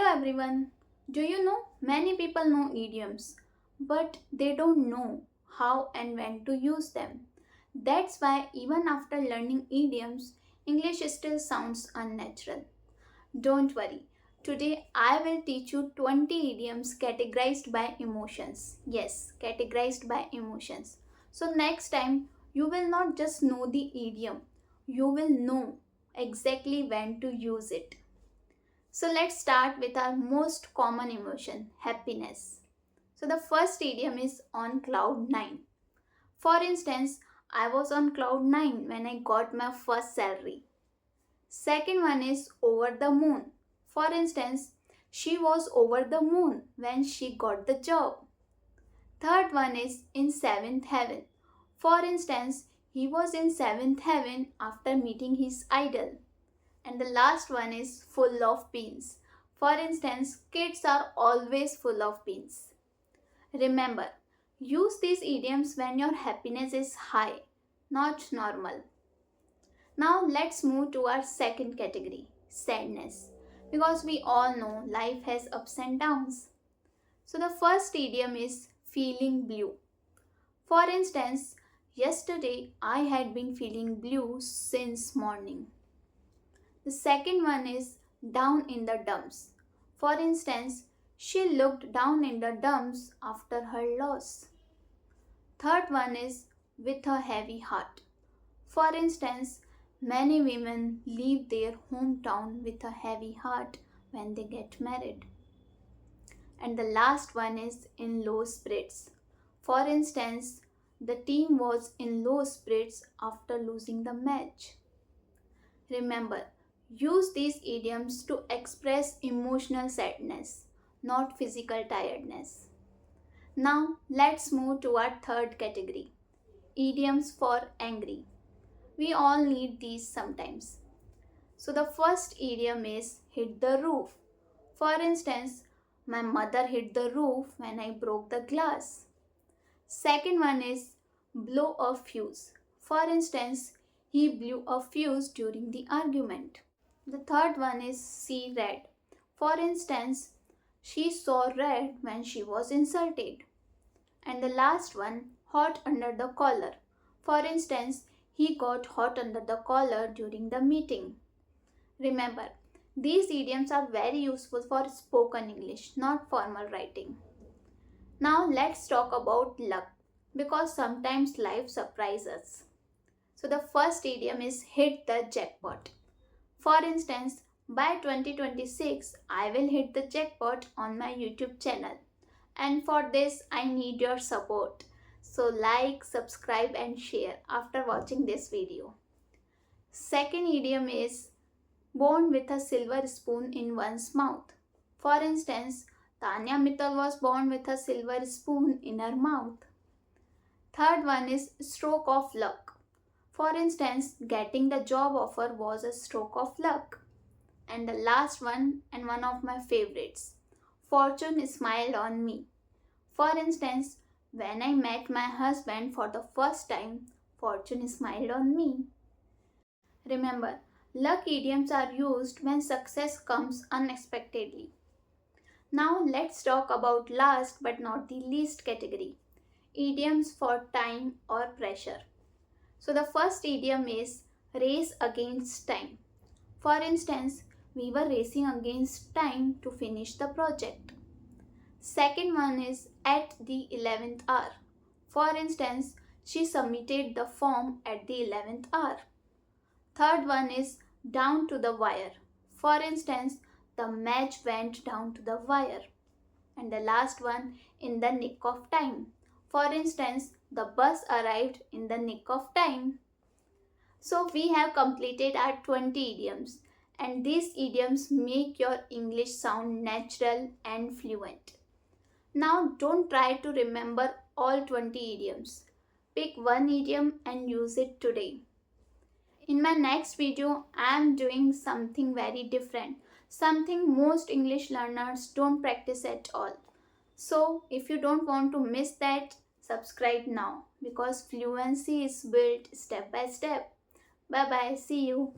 everyone. Do you know many people know idioms, but they don't know how and when to use them. That's why even after learning idioms, English still sounds unnatural. Don't worry. Today I will teach you 20 idioms categorized by emotions. Yes, categorized by emotions. So next time you will not just know the idiom, you will know exactly when to use it. So let's start with our most common emotion, happiness. So the first idiom is on cloud 9. For instance, I was on cloud 9 when I got my first salary. Second one is over the moon. For instance, she was over the moon when she got the job. Third one is in seventh heaven. For instance, he was in seventh heaven after meeting his idol. And the last one is full of beans. For instance, kids are always full of beans. Remember, use these idioms when your happiness is high, not normal. Now let's move to our second category, sadness. Because we all know life has ups and downs. So the first idiom is feeling blue. For instance, yesterday I had been feeling blue since morning. The second one is down in the dumps. For instance, she looked down in the dumps after her loss. Third one is with a heavy heart. For instance, many women leave their hometown with a heavy heart when they get married. And the last one is in low spirits. For instance, the team was in low spirits after losing the match. Remember, use these idioms to express emotional sadness, not physical tiredness. Now, let's move to our third category, idioms for angry. We all need these sometimes. So, the first idiom is hit the roof. For instance, my mother hit the roof when I broke the glass. Second one is blow a fuse. For instance, he blew a fuse during the argument. The third one is see red. For instance, she saw red when she was insulted. And the last one, hot under the collar. For instance, he got hot under the collar during the meeting. Remember, these idioms are very useful for spoken English, not formal writing. Now let's talk about luck, because sometimes life surprises us. So the first idiom is hit the jackpot. For instance, by 2026, I will hit the jackpot on my YouTube channel. And for this, I need your support. So like, subscribe and share after watching this video. Second idiom is born with a silver spoon in one's mouth. For instance, Tanya Mittal was born with a silver spoon in her mouth. Third one is stroke of luck. For instance, getting the job offer was a stroke of luck. And the last one, and one of my favorites, fortune smiled on me. For instance, when I met my husband for the first time, fortune smiled on me. Remember, luck idioms are used when success comes unexpectedly. Now let's talk about last but not the least category, idioms for time or pressure. So the first idiom is race against time. For instance, we were racing against time to finish the project. Second one is at the 11th hour. For instance, she submitted the form at the 11th hour. Third one is down to the wire. For instance, the match went down to the wire. And the last one, in the nick of time. For instance, the bus arrived in the nick of time. So we have completed our 20 idioms, and these idioms make your English sound natural and fluent. Now don't try to remember all 20 idioms. Pick one idiom and use it today. In my next video, I am doing something very different, something most English learners don't practice at all. So if you don't want to miss that, subscribe now, because fluency is built step by step. Bye bye, see you.